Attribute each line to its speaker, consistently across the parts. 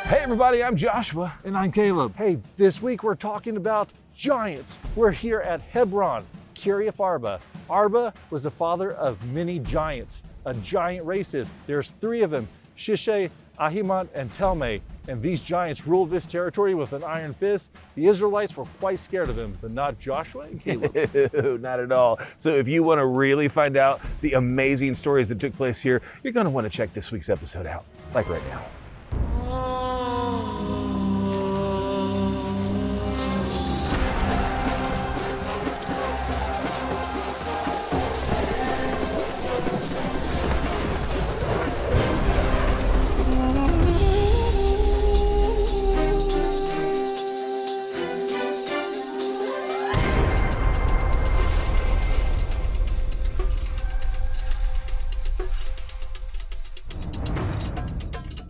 Speaker 1: Hey everybody, I'm Joshua. And I'm Caleb. Hey, this week we're talking about giants. We're here at Hebron, Kirjath Arba. Arba was the father of many giants. A giant race is. There's three of them, Sheshai, Ahiman, and Talmai. And these giants ruled this territory with an iron fist. The Israelites were quite scared of him, but not Joshua and Caleb.
Speaker 2: Not at all. So if you want to really find out the amazing stories that took place here, you're going to want to check this week's episode out, like right now.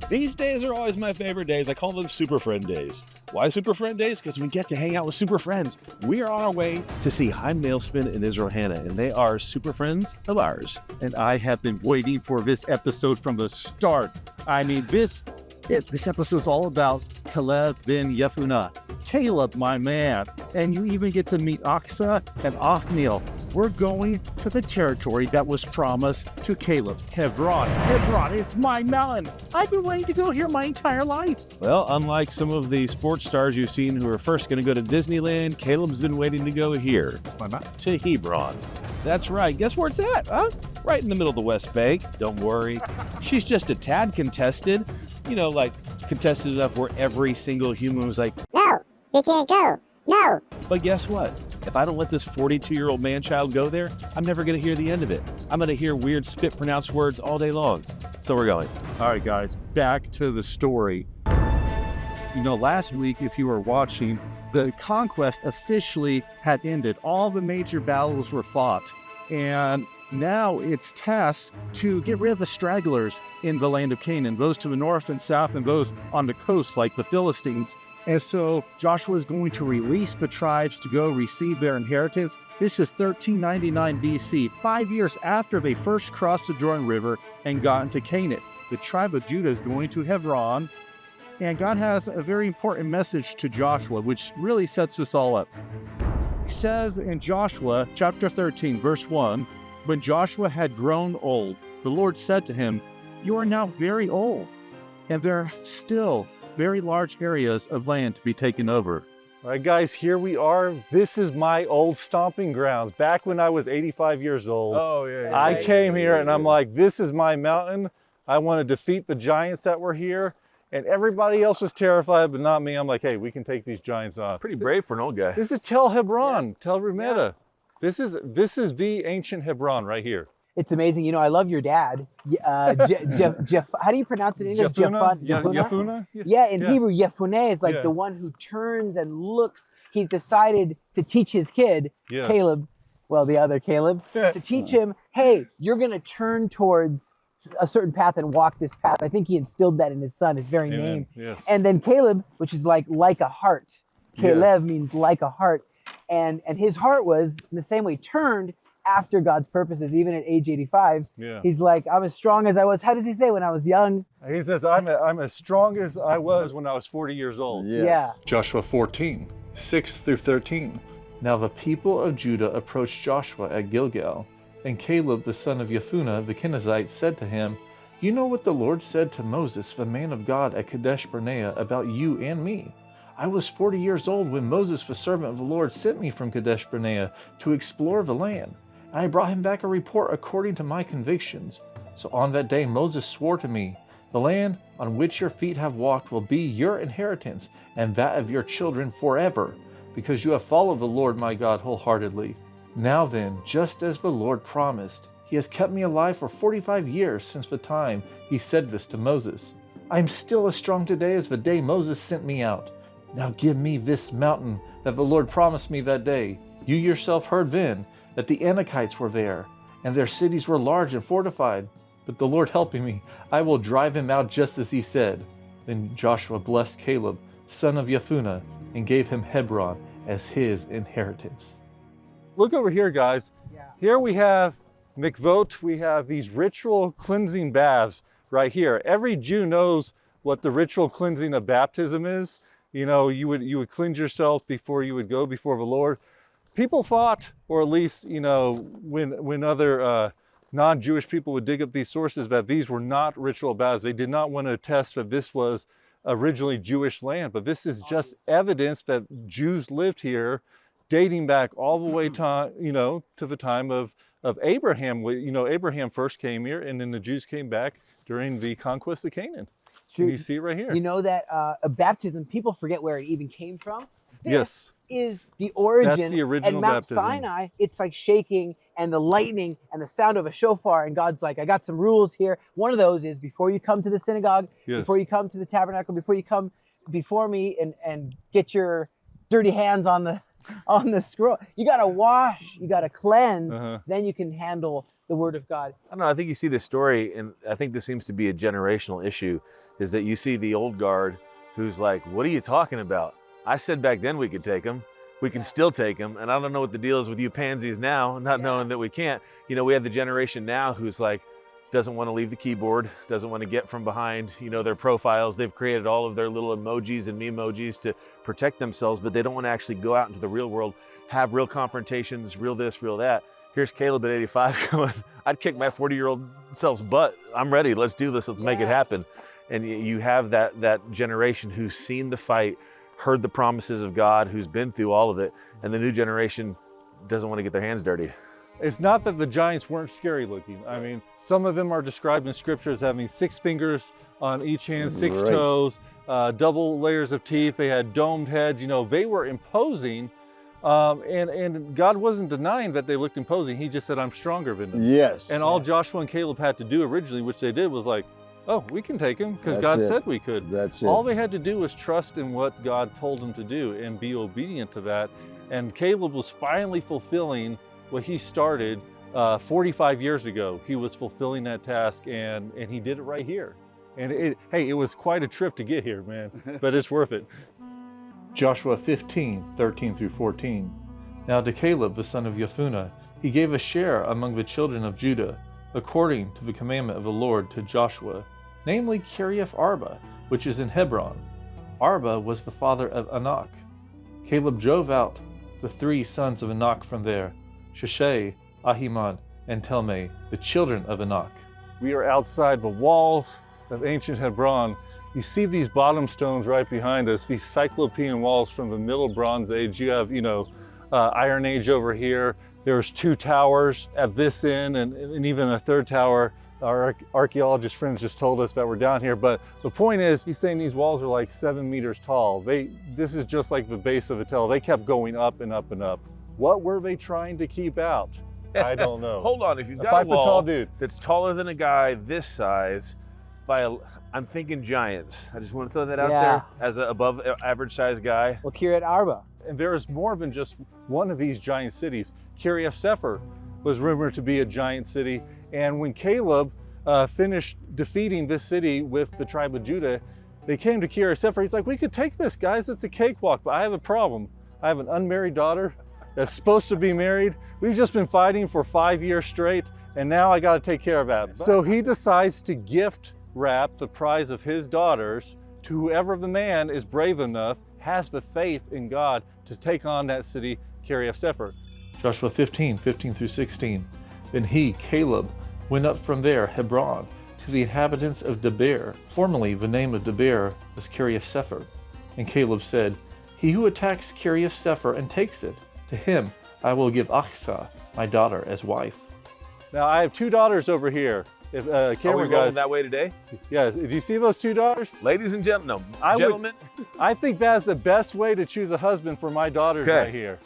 Speaker 3: These days are always my favorite days. I call them Super Friend days. Why Super Friend days? Because we get to hang out with super friends. We are on our way to see Chaim Nailspin and Israel Hannah, and they are super friends of ours.
Speaker 4: And I have been waiting for this episode from the start. I mean, this episode's all about Caleb ben Yefunah. Caleb, my man. And you even get to meet Aksa and Othniel. We're going to the territory that was promised to Caleb. Hebron. Hebron, it's my mountain. I've been waiting to go here my entire life.
Speaker 3: Well, unlike some of the sports stars you've seen who are first going to go to Disneyland, Caleb's been waiting to go here.
Speaker 4: It's my mountain.
Speaker 3: To Hebron. That's right. Guess where it's at, huh? Right in the middle of the West Bank. Don't worry. She's just a tad contested. You know, like contested enough where every single human was like,
Speaker 5: No, you can't go. No.
Speaker 3: but guess what? If I don't let this 42-year-old man-child go there, I'm never going to hear the end of it. I'm going to hear weird spit-pronounced words all day long. So we're going.
Speaker 4: All right, guys, back to the story. You know, last week, if you were watching, the conquest officially had ended. All the major battles were fought. And now it's tasked to get rid of the stragglers in the land of Canaan, those to the north and south and those on the coast like the Philistines. And so Joshua is going to release the tribes to go receive their inheritance. This is 1399 BC, 5 years after they first crossed the Jordan River and got into Canaan. The tribe of Judah is going to Hebron, and God has a very important message to Joshua, which really sets this all up. He says in Joshua chapter 13, verse 1, when Joshua had grown old, the Lord said to him, "You are now very old, and there are still very large areas of land to be taken over."
Speaker 1: All right, guys, here we are. This is my old stomping grounds. Back when I was 85 years old, I came here and I'm like, this is my mountain. I want to defeat the giants that were here. And everybody else was terrified, but not me. I'm like, hey, we can take these giants on.
Speaker 2: Pretty brave for an old guy.
Speaker 1: This is Tel Hebron, Tel Rumeda. This is the ancient Hebron right here.
Speaker 6: It's amazing. You know, I love your dad. How do you pronounce it in English?
Speaker 1: Yefunah?
Speaker 6: Yeah, in Hebrew, Yefuneh is like the one who turns and looks. He's decided to teach his kid, Caleb, well, the other Caleb, to teach him, hey, you're going to turn towards a certain path and walk this path. I think he instilled that in his son, his very name.
Speaker 1: Yes.
Speaker 6: And then Caleb, which is like a heart. Caleb means like a heart. And his heart was, in the same way, turned after God's purposes, even at age 85. He's like, I'm as strong as I was. How does he say when I was young?
Speaker 1: He says, I'm as strong as I was when I was 40 years old.
Speaker 6: Yeah.
Speaker 1: Joshua 14, 6 through 13. Now the people of Judah approached Joshua at Gilgal, and Caleb, the son of Yefunah, the Kenizzite, said to him, "You know what the Lord said to Moses, the man of God, at Kadesh Barnea, about you and me. I was 40 years old when Moses, the servant of the Lord, sent me from Kadesh Barnea to explore the land. And I brought him back a report according to my convictions. So on that day Moses swore to me, the land on which your feet have walked will be your inheritance and that of your children forever, because you have followed the Lord my God wholeheartedly. Now then, just as the Lord promised, he has kept me alive for 45 years since the time he said this to Moses. I am still as strong today as the day Moses sent me out. Now give me this mountain that the Lord promised me that day. You yourself heard then that the Anakites were there, and their cities were large and fortified. But the Lord helping me, I will drive him out just as he said." Then Joshua blessed Caleb, son of Yefunah, and gave him Hebron as his inheritance. Look over here, guys. Here we have Mikvot. We have these ritual cleansing baths right here. Every Jew knows what the ritual cleansing of baptism is. You know, you would cleanse yourself before you would go before the Lord. People thought, or at least, you know, when other non-Jewish people would dig up these sources, that these were not ritual baptisms. They did not want to attest that this was originally Jewish land, but this is just evidence that Jews lived here, dating back all the way to, you know, to the time of Abraham. You know, Abraham first came here, and then the Jews came back during the conquest of Canaan. And you see it right here.
Speaker 6: You know that baptism, people forget where it even came from. This
Speaker 1: Yes.
Speaker 6: is the origin.
Speaker 1: That's the original
Speaker 6: and Mount
Speaker 1: baptism.
Speaker 6: Sinai, it's like shaking and the lightning and the sound of a shofar, and God's like, I got some rules here. One of those is before you come to the synagogue,
Speaker 1: Yes.
Speaker 6: before you come to the tabernacle, before you come before me and get your dirty hands on the scroll, you got to wash, you got to cleanse, then you can handle the word of God.
Speaker 2: I don't know, I think you see this story, and I think this seems to be a generational issue, is that you see the old guard who's like, what are you talking about? I said back then we could take them. We can still take them. And I don't know what the deal is with you pansies now, not knowing that we can't. You know, we have the generation now who's like, doesn't want to leave the keyboard, doesn't want to get from behind, you know, their profiles. They've created all of their little emojis and memojis to protect themselves, but they don't want to actually go out into the real world, have real confrontations, real this, real that. Here's Caleb at 85 going, I'd kick my 40-year-old self's butt. I'm ready. Let's do this. Let's make it happen. And you have that generation who's seen the fight, heard the promises of God, who's been through all of it, and the new generation doesn't want to get their hands dirty.
Speaker 1: It's not that the giants weren't scary looking. I mean, some of them are described in scripture as having 6 fingers on each hand, 6 toes, double layers of teeth. They had domed heads. You know, they were imposing. And God wasn't denying that they looked imposing. He just said, I'm stronger than them.
Speaker 7: Yes.
Speaker 1: And all Joshua and Caleb had to do originally, which they did, was like, oh, we can take him because God said we could.
Speaker 7: That's it.
Speaker 1: All they had to do was trust in what God told them to do and be obedient to that. And Caleb was finally fulfilling what he started 45 years ago. He was fulfilling that task, and he did it right here. And it was quite a trip to get here, man, but it's worth it. Joshua 15:13-14. Now to Caleb, the son of Jephunneh, he gave a share among the children of Judah, according to the commandment of the Lord to Joshua, namely Kirjath Arba, which is in Hebron. Arba was the father of Anak. Caleb drove out the 3 sons of Anak from there, Sheshai, Ahiman, and Talmai, the children of Anak. We are outside the walls of ancient Hebron. You see these bottom stones right behind us, these Cyclopean walls from the Middle Bronze Age. You have, Iron Age over here. There's 2 towers at this end, and even a 3rd tower. Our archaeologist friends just told us that we're down here. But the point is, he's saying these walls are like 7 meters tall. This is just like the base of a tell. They kept going up and up and up. What were they trying to keep out? I don't know.
Speaker 2: Hold on, if you've
Speaker 1: A
Speaker 2: got a
Speaker 1: 5 foot
Speaker 2: wall
Speaker 1: tall dude
Speaker 2: that's taller than a guy this size, I'm thinking giants. I just want to throw that out there as an above average size guy.
Speaker 6: Well, Kirjath Arba.
Speaker 1: And there is more than just one of these giant cities. Kirjath Sepher was rumored to be a giant city. And when Caleb finished defeating this city with the tribe of Judah, they came to Kirjath Sepher. He's like, we could take this, guys. It's a cakewalk, but I have a problem. I have an unmarried daughter that's supposed to be married. We've just been fighting for 5 years straight, and now I got to take care of that. So he decides to gift wrap the prize of his daughters to whoever the man is brave enough, has the faith in God to take on that city, Kirjath Sepher. Joshua 15:15-16. Then he, Caleb, went up from there, Hebron, to the inhabitants of Debir. Formerly the name of Debir was Kirjath Sepher. And Caleb said, he who attacks Kirjath Sepher and takes it, to him I will give Achsah, my daughter, as wife. Now I have 2 daughters over here. If camera
Speaker 2: Are we
Speaker 1: guys,
Speaker 2: rolling that way today?
Speaker 1: yeah, do you see those 2 daughters?
Speaker 2: Ladies and gentlemen,
Speaker 1: Gentlemen, I think that's the best way to choose a husband for my daughters right here.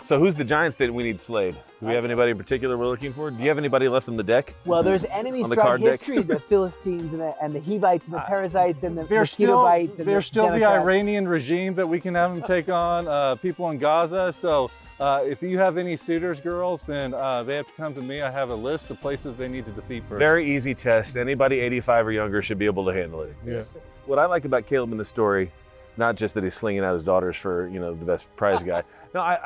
Speaker 2: So who's the giants that we need slayed? Do we have anybody in particular we're looking for? Do you have anybody left on the deck?
Speaker 6: Well, there's enemies
Speaker 2: On the
Speaker 6: throughout
Speaker 2: card deck?
Speaker 6: history, the Philistines and the Hivites and the Perizzites and the
Speaker 1: There's still
Speaker 6: Machpellahites and
Speaker 1: the
Speaker 6: Democrats.
Speaker 1: Iranian regime that we can have them take on, people in Gaza. So if you have any suitors, girls, then they have to come to me. I have a list of places they need to defeat first.
Speaker 2: Very easy test. Anybody 85 or younger should be able to handle it.
Speaker 1: Yeah.
Speaker 2: What I like about Caleb in the story not just that he's slinging out his daughters for, you know, the best prize guy. No,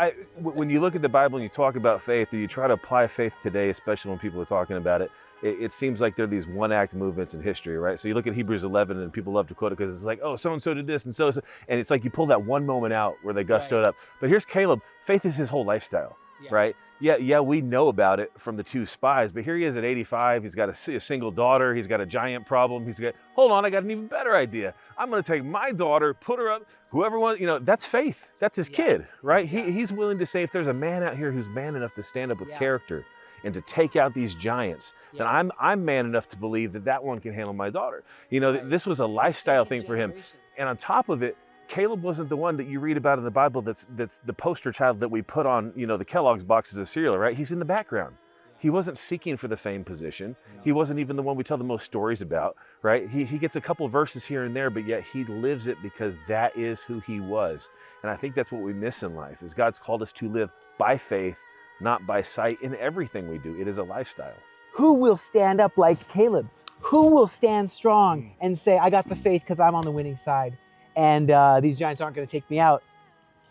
Speaker 2: when you look at the Bible and you talk about faith, or you try to apply faith today, especially when people are talking about it, it seems like there are these one-act movements in history, right? So you look at Hebrews 11, and people love to quote it because it's like, oh, so-and-so did this, and so-and-so. And it's like you pull that one moment out where they gustoed up. But here's Caleb. Faith is his whole lifestyle, right? Yeah, we know about it from the two spies, but here he is at 85. He's got a single daughter. He's got a giant problem. Hold on, I got an even better idea. I'm going to take my daughter, put her up, whoever wants, you know, that's faith. That's his kid, right? He's willing to say, if there's a man out here who's man enough to stand up with character and to take out these giants, then I'm man enough to believe that one can handle my daughter. You know, this was a lifestyle thing for him. And on top of it, Caleb wasn't the one that you read about in the Bible that's the poster child that we put on, you know, the Kellogg's boxes of cereal, right? He's in the background. He wasn't seeking for the fame position. He wasn't even the one we tell the most stories about, right? He gets a couple verses here and there, but yet he lives it because that is who he was. And I think that's what we miss in life, is God's called us to live by faith, not by sight, in everything we do. It is a lifestyle.
Speaker 6: Who will stand up like Caleb? Who will stand strong and say, I got the faith because I'm on the winning side, and these giants aren't going to take me out.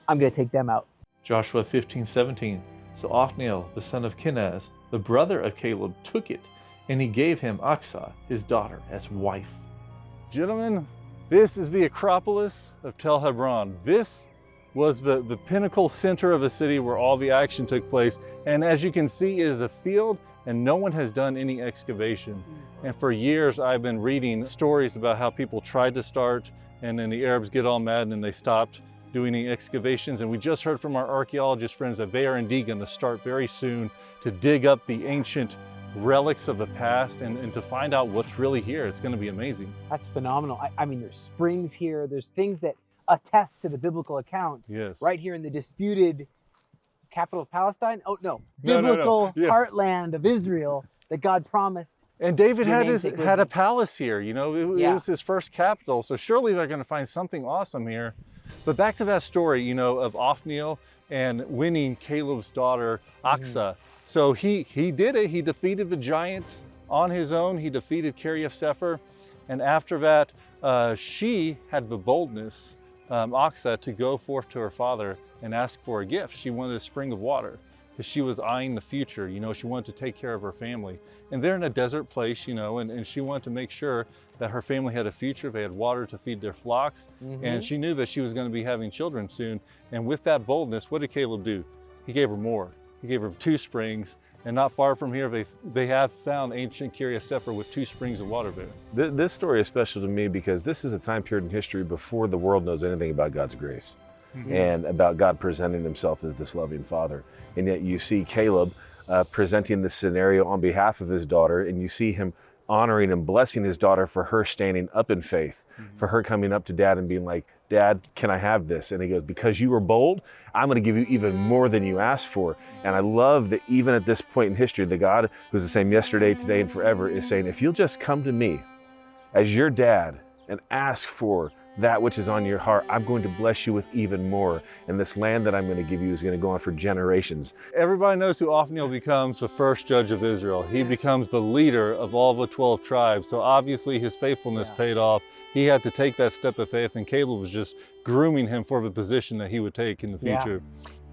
Speaker 6: I'm going to take them out.
Speaker 1: Joshua 15:17. So Othniel, the son of Kenaz, the brother of Caleb, took it, and he gave him Achsah, his daughter, as wife.
Speaker 4: Gentlemen, this is the Acropolis of Tel Hebron. This was the pinnacle center of a city where all the action took place. And as you can see, it is a field, and no one has done any excavation. And for years, I've been reading stories about how people tried to start, and then the Arabs get all mad and they stopped doing any excavations. And we just heard from our archaeologist friends that they are indeed going to start very soon to dig up the ancient relics of the past and to find out what's really here. It's going to be amazing.
Speaker 6: That's phenomenal. I mean, there's springs here. There's things that attest to the biblical account.
Speaker 4: Yes.
Speaker 6: Right here in the disputed capital of Palestine. Oh, no. Biblical heartland of Israel that God promised.
Speaker 4: And David had a palace here, you know, it was his first capital. So surely they're going to find something awesome here. But back to that story, you know, of Othniel and winning Caleb's daughter, Achsah. So he did it. He defeated the giants on his own. He defeated Kirjath Arba. And after that, she had the boldness, Achsah, to go forth to her father and ask for a gift. She wanted a spring of water because she was eyeing the future. You know, she wanted to take care of her family. And they're in a desert place, you know, and she wanted to make sure that her family had a future. They had water to feed their flocks. And she knew that she was going to be having children soon. And with that boldness, what did Caleb do? He gave her more. He gave her 2 springs. And not far from here, they have found ancient Kirjath Arba with 2 springs of water there.
Speaker 2: This story is special to me because this is a time period in history before the world knows anything about God's grace and about God presenting himself as this loving father. And yet you see Caleb presenting this scenario on behalf of his daughter, and you see him honoring and blessing his daughter for her standing up in faith, for her coming up to dad and being like, Dad, can I have this? And he goes, because you were bold, I'm going to give you even more than you asked for. And I love that even at this point in history, the God who's the same yesterday, today, and forever is saying, if you'll just come to me as your dad and ask for that which is on your heart, I'm going to bless you with even more. And this land that I'm going to give you is going to go on for generations.
Speaker 4: Everybody knows who Othniel becomes the first judge of Israel. He becomes the leader of all the 12 tribes. So obviously his faithfulness paid off. He had to take that step of faith, and Caleb was just grooming him for the position that he would take in the future.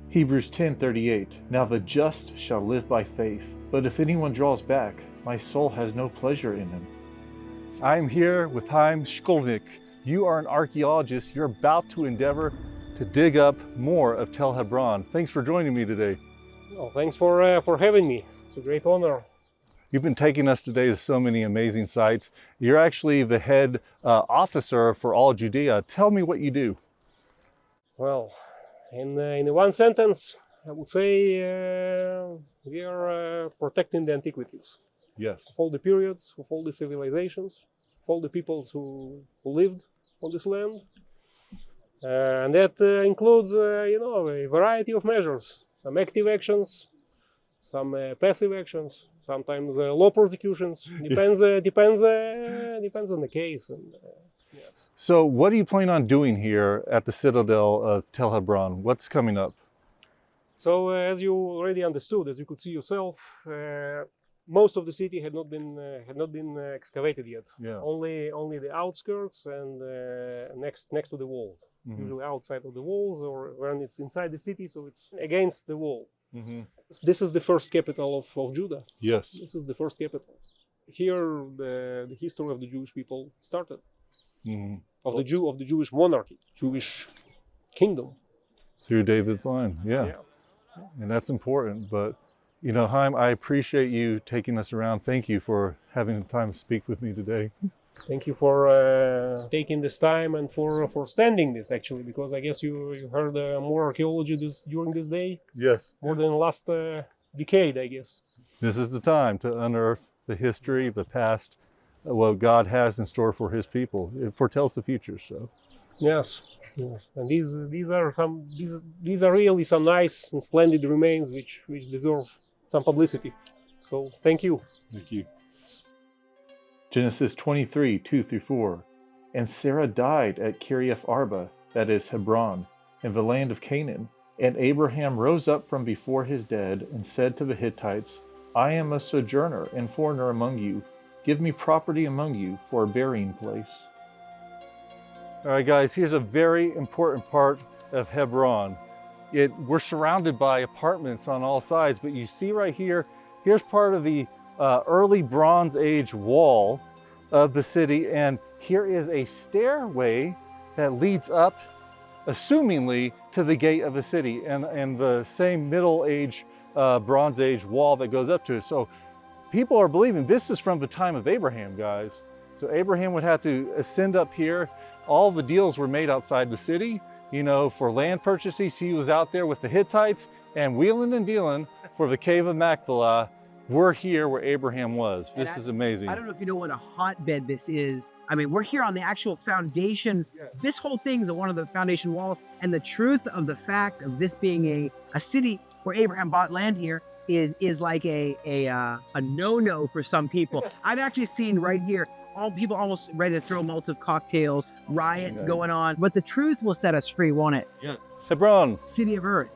Speaker 1: Hebrews 10:38. Now the just shall live by faith, but if anyone draws back, my soul has no pleasure in him.
Speaker 4: I'm here with Chaim Shkolnik. You are an archaeologist. You're about to endeavor to dig up more of Tel Hebron. Thanks for joining me today.
Speaker 7: Well, thanks for having me. It's a great honor.
Speaker 4: You've been taking us today to so many amazing sites. You're actually the head officer for all Judea. Tell me what you do.
Speaker 7: Well, in one sentence, I would say we are protecting the antiquities.
Speaker 4: Yes.
Speaker 7: Of all the periods, of all the civilizations, of all the peoples who lived on this land. And that includes, a variety of measures. Some active actions, some passive actions, sometimes law prosecutions. Depends on the case. And, yes.
Speaker 4: So what do you plan on doing here at the citadel of Tel Hebron? What's coming up?
Speaker 7: So as you already understood, as you could see yourself, most of the city had not been excavated yet.
Speaker 4: Yeah.
Speaker 7: Only the outskirts and next to the wall. usually outside of the walls, or when it's inside the city, so it's against the wall.
Speaker 1: Mm-hmm.
Speaker 7: This is the first capital of Judah.
Speaker 1: Yes.
Speaker 7: This is the first capital. Here, the history of the Jewish people started.
Speaker 1: Mm-hmm.
Speaker 7: Of the Jewish monarchy, Jewish kingdom.
Speaker 1: Through David's line, yeah. And that's important. But, you know, Chaim, I appreciate you taking us around. Thank you for having the time to speak with me today.
Speaker 7: Thank you for taking this time and for standing this, actually, because I guess you heard more archaeology during this day.
Speaker 1: Yes.
Speaker 7: More than the last decade, I guess.
Speaker 1: This is the time to unearth the history, the past, what God has in store for his people. It foretells the future, so.
Speaker 7: Yes. And these are really some nice and splendid remains which deserve some publicity. So thank you.
Speaker 1: Thank you. Genesis 23, 2-4. And Sarah died at Kirjath Arba, that is Hebron, in the land of Canaan. And Abraham rose up from before his dead and said to the Hittites, I am a sojourner and foreigner among you. Give me property among you for a burying place. All right, guys, here's a very important part of Hebron. We're surrounded by apartments on all sides, but you see right here, here's part of the early Bronze Age wall of the city, and here is a stairway that leads up, assumingly, to the gate of the city, and the same Middle Age, Bronze Age wall that goes up to it. So people are believing this is from the time of Abraham, guys. So Abraham would have to ascend up here. All the deals were made outside the city, you know, for land purchases. He was out there with the Hittites, and wheeling and dealing for the cave of Machpelah. We're here where Abraham was. This is amazing.
Speaker 6: I don't know if you know what a hotbed this is. I mean, we're here on the actual foundation. This whole thing is one of the foundation walls. And the truth of the fact of this being a city where Abraham bought land here is like a no-no for some people. I've actually seen right here, all people almost ready to throw Molotov cocktails, riot going on. But the truth will set us free, won't it?
Speaker 1: Yes. Hebron.
Speaker 6: City of Earth.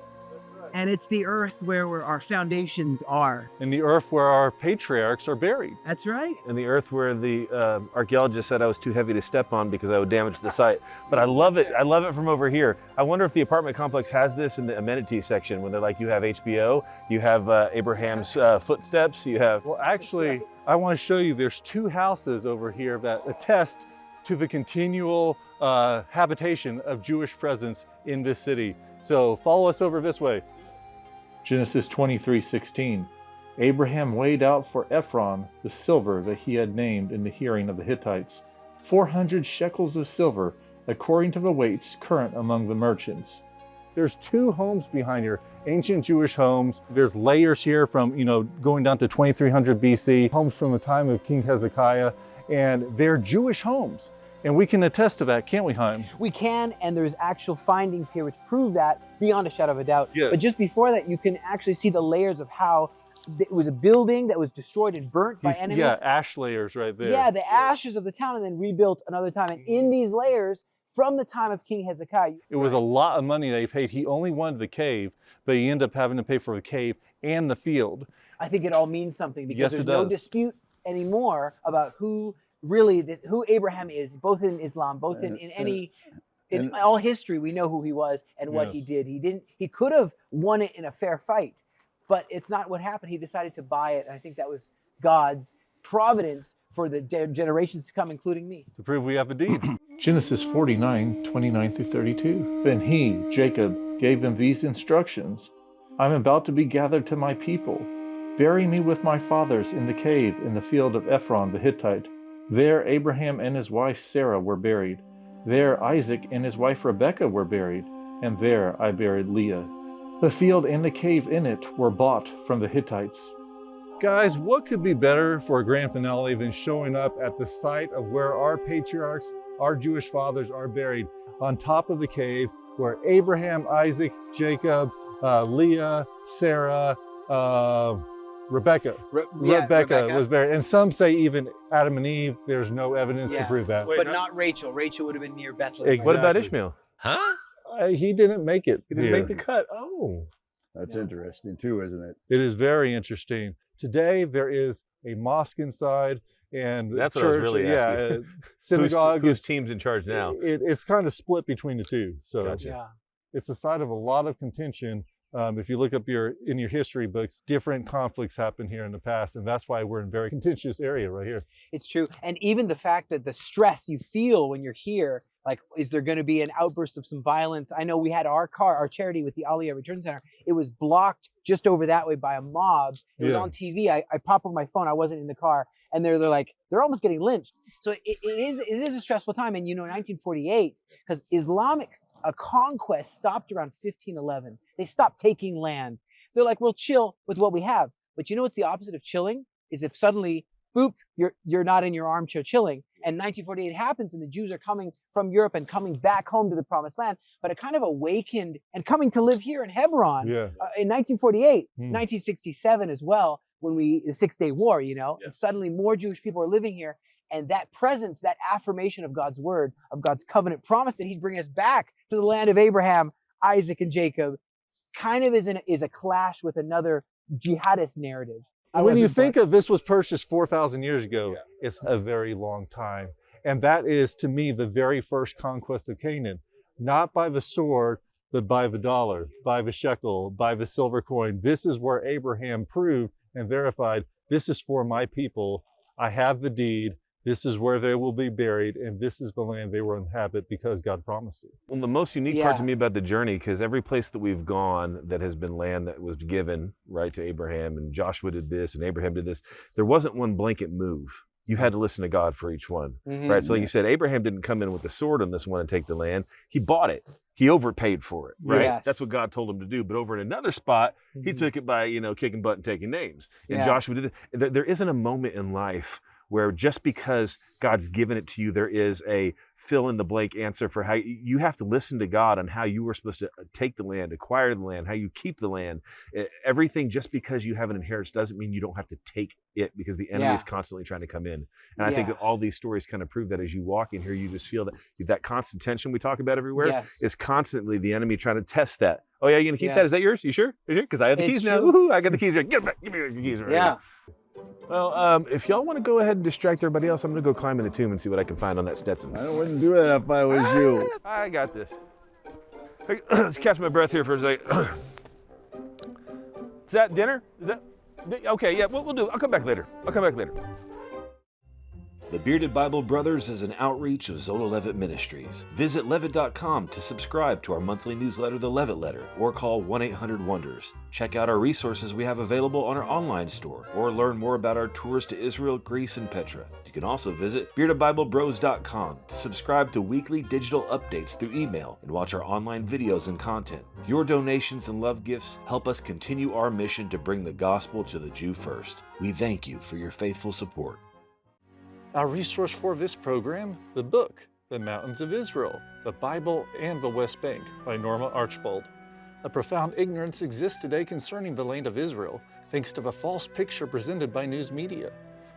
Speaker 6: And it's the earth where our foundations are.
Speaker 1: And the earth where our patriarchs are buried.
Speaker 6: That's right.
Speaker 2: And the earth where the archaeologist said I was too heavy to step on because I would damage the site. But I love it. I love it from over here. I wonder if the apartment complex has this in the amenities section when they're like, you have HBO, you have Abraham's footsteps, you have...
Speaker 1: Well, actually, I want to show you there's two houses over here that attest to the continual habitation of Jewish presence in this city. So follow us over this way. Genesis 23:16. Abraham weighed out for Ephron the silver that he had named in the hearing of the Hittites, 400 shekels of silver, according to the weights current among the merchants. There's two homes behind here, ancient Jewish homes. There's layers here from, going down to 2300 BC, homes from the time of King Hezekiah, and they're Jewish homes. And we can attest to that, can't we, Chaim?
Speaker 6: We can, and there's actual findings here which prove that beyond a shadow of a doubt.
Speaker 1: Yes.
Speaker 6: But just before that, you can actually see the layers of how it was a building that was destroyed and burnt by enemies.
Speaker 1: Yeah, ash layers right there.
Speaker 6: Yeah, the ashes of the town and then rebuilt another time. And in these layers, from the time of King Hezekiah.
Speaker 1: It was a lot of money they paid. He only wanted the cave, but he ended up having to pay for the cave and the field.
Speaker 6: I think it all means something because
Speaker 1: Yes,
Speaker 6: there's
Speaker 1: it
Speaker 6: no
Speaker 1: does.
Speaker 6: dispute anymore about who Abraham is, both in Islam, both in all history. We know who he was and what he did. He could have won it in a fair fight, but it's not what happened. He decided to buy it. And I think that was God's providence for the generations to come, including me.
Speaker 1: To prove we have a deed. Genesis 49:29-32. Then he, Jacob, gave them these instructions. I'm about to be gathered to my people. Bury me with my fathers in the cave in the field of Ephron the Hittite. There Abraham and his wife Sarah were buried. There Isaac and his wife Rebekah were buried. And there I buried Leah. The field and the cave in it were bought from the Hittites. Guys, what could be better for a grand finale than showing up at the site of where our patriarchs, our Jewish fathers are buried, on top of the cave where Abraham, Isaac, Jacob, Leah, Sarah, Rebecca was buried. And some say even Adam and Eve. There's no evidence to prove that.
Speaker 6: But not Rachel. Rachel would have been near Bethlehem.
Speaker 1: Exactly.
Speaker 2: What about Ishmael?
Speaker 8: Huh?
Speaker 1: He didn't make it.
Speaker 2: He didn't make the cut. Oh.
Speaker 9: That's interesting too, isn't it?
Speaker 1: It is very interesting. Today, there is a mosque inside. and
Speaker 2: That's what
Speaker 1: church,
Speaker 2: I was really asking.
Speaker 1: synagogue.
Speaker 2: Whose team's in charge now?
Speaker 1: It's kind of split between the two. So
Speaker 2: Gotcha.
Speaker 6: Yeah.
Speaker 1: it's a site of a lot of contention. If you look up in your history books, different conflicts happened here in the past, and that's why we're in a very contentious area right here.
Speaker 6: It's true. And even the fact that the stress you feel when you're here, like, is there going to be an outburst of some violence? I know we had our charity with the Aliyah Return Center. It was blocked just over that way by a mob. It was on TV. I popped up my phone. I wasn't in the car. And they're like, they're almost getting lynched. So it is a stressful time. And, 1948, because a conquest stopped around 1511. They stopped taking land. They're like, we'll chill with what we have. But you know what's the opposite of chilling? Is if suddenly, boop, you're not in your armchair chilling. And 1948 happens, and the Jews are coming from Europe and coming back home to the Promised Land. But it kind of awakened and coming to live here in Hebron in 1948, 1967 as well, when the 6-Day War, and suddenly more Jewish people are living here. And that presence, that affirmation of God's word, of God's covenant promise that he'd bring us back to the land of Abraham, Isaac, and Jacob, kind of is a clash with another jihadist narrative.
Speaker 1: When you think of this was purchased 4,000 years ago, it's a very long time. And that is, to me, the very first conquest of Canaan, not by the sword, but by the dollar, by the shekel, by the silver coin. This is where Abraham proved and verified, this is for my people. I have the deed. This is where they will be buried, and this is the land they will inhabit because God promised it.
Speaker 2: Well, the most unique part to me about the journey, because every place that we've gone that has been land that was given, right, to Abraham, and Joshua did this, and Abraham did this, there wasn't one blanket move. You had to listen to God for each one, right? So like you said, Abraham didn't come in with a sword on this one and take the land. He bought it. He overpaid for it, right?
Speaker 6: Yes.
Speaker 2: That's what God told him to do. But over in another spot, he took it by, kicking butt and taking names. And Joshua did it. There isn't a moment in life where just because God's given it to you, there is a fill in the blank answer for how you have to listen to God on how you were supposed to take the land, acquire the land, how you keep the land. Everything, just because you have an inheritance doesn't mean you don't have to take it, because the enemy is constantly trying to come in. And I think that all these stories kind of prove that as you walk in here, you just feel that constant tension we talk about everywhere is constantly the enemy trying to test that. Oh yeah, you're gonna keep that? Is that yours? You sure? Because I have the keys now. Woohoo, I got the keys here. Give me your keys right now. Well, if y'all want to go ahead and distract everybody else, I'm going to go climb in the tomb and see what I can find on that Stetson.
Speaker 8: I wouldn't do that if I was you.
Speaker 2: I got this. Let's catch my breath here for a second. Is that dinner? Is that? Okay, yeah, we'll do. I'll come back later.
Speaker 9: The Bearded Bible Brothers is an outreach of Zola Levitt Ministries. Visit levitt.com to subscribe to our monthly newsletter, The Levitt Letter, or call 1-800-WONDERS. Check out our resources we have available on our online store, or learn more about our tours to Israel, Greece, and Petra. You can also visit beardedbiblebros.com to subscribe to weekly digital updates through email and watch our online videos and content. Your donations and love gifts help us continue our mission to bring the gospel to the Jew first. We thank you for your faithful support.
Speaker 1: Our resource for this program, the book, The Mountains of Israel, the Bible and the West Bank by Norma Archbold. A profound ignorance exists today concerning the land of Israel, thanks to the false picture presented by news media.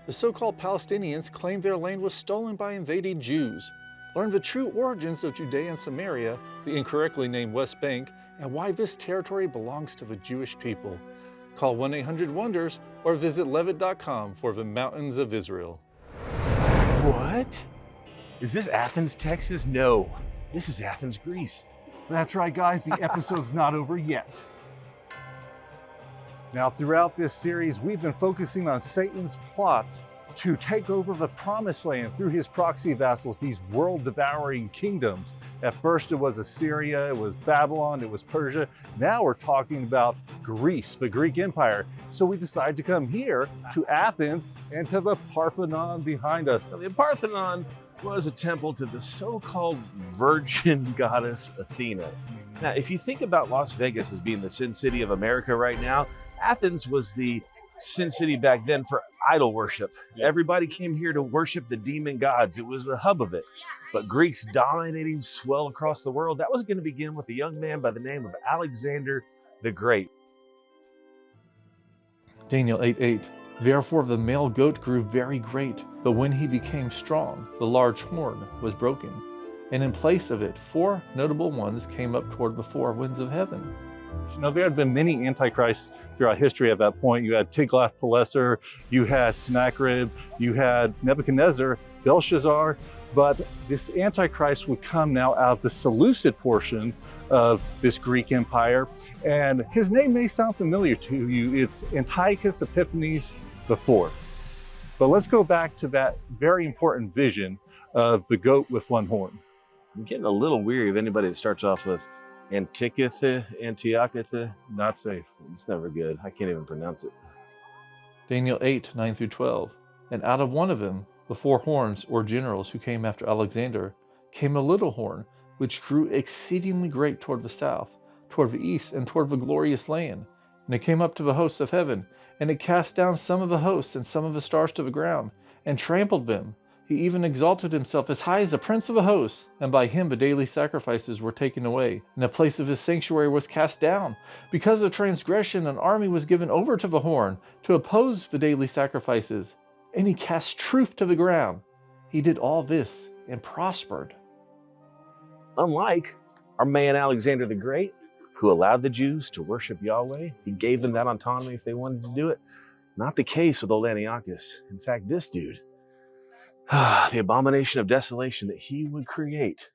Speaker 1: The so-called Palestinians claim their land was stolen by invading Jews. Learn the true origins of Judea and Samaria, the incorrectly named West Bank, and why this territory belongs to the Jewish people. Call 1-800-WONDERS or visit levitt.com for the Mountains of Israel.
Speaker 9: What? Is this Athens, Texas? No. This is Athens, Greece.
Speaker 1: That's right, guys. The episode's not over yet. Now, throughout this series, we've been focusing on Satan's plots to take over the Promised Land through his proxy vassals, these world-devouring kingdoms. At first, it was Assyria, it was Babylon, it was Persia. Now we're talking about Greece, the Greek Empire. So we decided to come here to Athens and to the Parthenon behind us.
Speaker 9: The Parthenon was a temple to the so-called virgin goddess Athena. Now, if you think about Las Vegas as being the Sin City of America right now, Athens was the Sin City back then for idol worship. Everybody came here to worship the demon gods. It was the hub of it. But Greeks dominating swell across the world, that was going to begin with a young man by the name of Alexander the Great.
Speaker 1: Daniel 8:8. Therefore the male goat grew very great, but when he became strong, the large horn was broken. And in place of it, 4 notable ones came up toward the 4 winds of heaven. There had been many antichrists throughout history at that point. You had Tiglath-Pileser, you had Sennacherib, you had Nebuchadnezzar, Belshazzar, but this antichrist would come now out of the Seleucid portion of this Greek empire, and his name may sound familiar to you. It's Antiochus Epiphanes IV. But let's go back to that very important vision of the goat with one horn.
Speaker 2: I'm getting a little weary of anybody that starts off with Antiochus.
Speaker 1: Not safe.
Speaker 2: It's never good. I can't even pronounce it.
Speaker 1: Daniel 8, 9 through 12. And out of one of them, the 4 horns, or generals who came after Alexander, came a little horn, which grew exceedingly great toward the south, toward the east, and toward the glorious land. And it came up to the hosts of heaven, and it cast down some of the hosts and some of the stars to the ground, and trampled them. He even exalted himself as high as the prince of the hosts, and by him the daily sacrifices were taken away, and the place of his sanctuary was cast down. Because of transgression, an army was given over to the horn, to oppose the daily sacrifices, and he cast truth to the ground. He did all this and prospered.
Speaker 2: Unlike our man Alexander the Great, who allowed the Jews to worship Yahweh, he gave them that autonomy if they wanted to do it. Not the case with old Antiochus. In fact, this dude, the abomination of desolation that he would create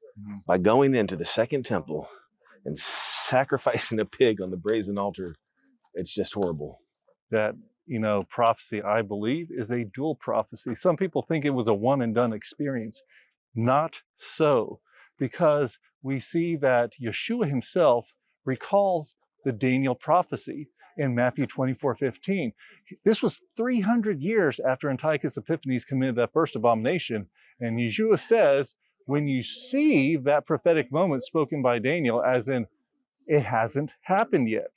Speaker 2: by going into the second temple and sacrificing a pig on the brazen altar, it's just horrible.
Speaker 1: That, prophecy, I believe, is a dual prophecy. Some people think it was a one and done experience. Not so, because we see that Yeshua himself recalls the Daniel prophecy in Matthew 24:15. This was 300 years after Antiochus Epiphanes committed that first abomination. And Yeshua says, when you see that prophetic moment spoken by Daniel, as in, it hasn't happened yet.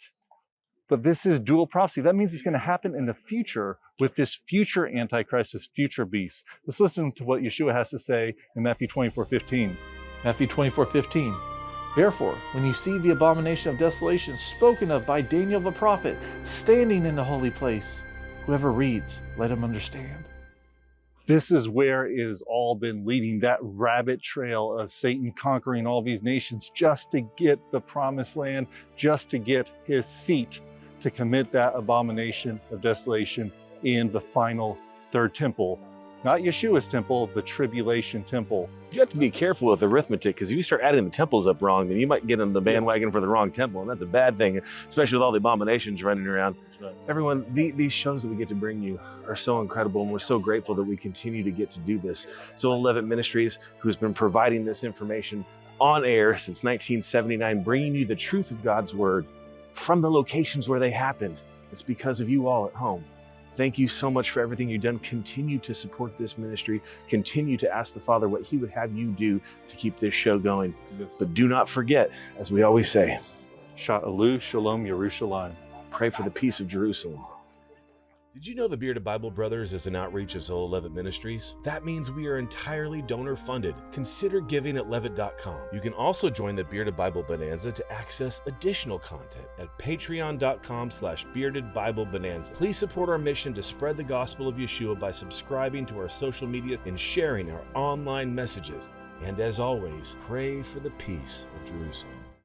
Speaker 1: But this is dual prophecy. That means it's going to happen in the future with this future Antichrist, this future beast. Let's listen to what Yeshua has to say in Matthew 24:15. Matthew 24:15. Therefore, when you see the abomination of desolation spoken of by Daniel the prophet standing in the holy place, whoever reads, let him understand. This is where it has all been leading, that rabbit trail of Satan conquering all these nations just to get the promised land, just to get his seat to commit that abomination of desolation in the final third temple. Not Yeshua's temple, the tribulation temple.
Speaker 2: You have to be careful with arithmetic, because if you start adding the temples up wrong, then you might get on the bandwagon for the wrong temple, and that's a bad thing, especially with all the abominations running around.
Speaker 1: Right.
Speaker 2: Everyone, these shows that we get to bring you are so incredible, and we're so grateful that we continue to get to do this. Soul 11 Ministries, who's been providing this information on air since 1979, bringing you the truth of God's word from the locations where they happened. It's because of you all at home. Thank you so much for everything you've done. Continue to support this ministry. Continue to ask the Father what he would have you do to keep this show going.
Speaker 1: Yes.
Speaker 2: But do not forget, as we always say,
Speaker 1: Sha'alu Shalom Yerushalayim.
Speaker 2: pray for the peace of Jerusalem.
Speaker 9: Did you know the Bearded Bible Brothers is an outreach of Soul 11 Ministries? That means we are entirely donor funded. Consider giving at levitt.com. You can also join the Bearded Bible Bonanza to access additional content at patreon.com/Bearded Bible Bonanza. Please support our mission to spread the gospel of Yeshua by subscribing to our social media and sharing our online messages. And as always, pray for the peace of Jerusalem.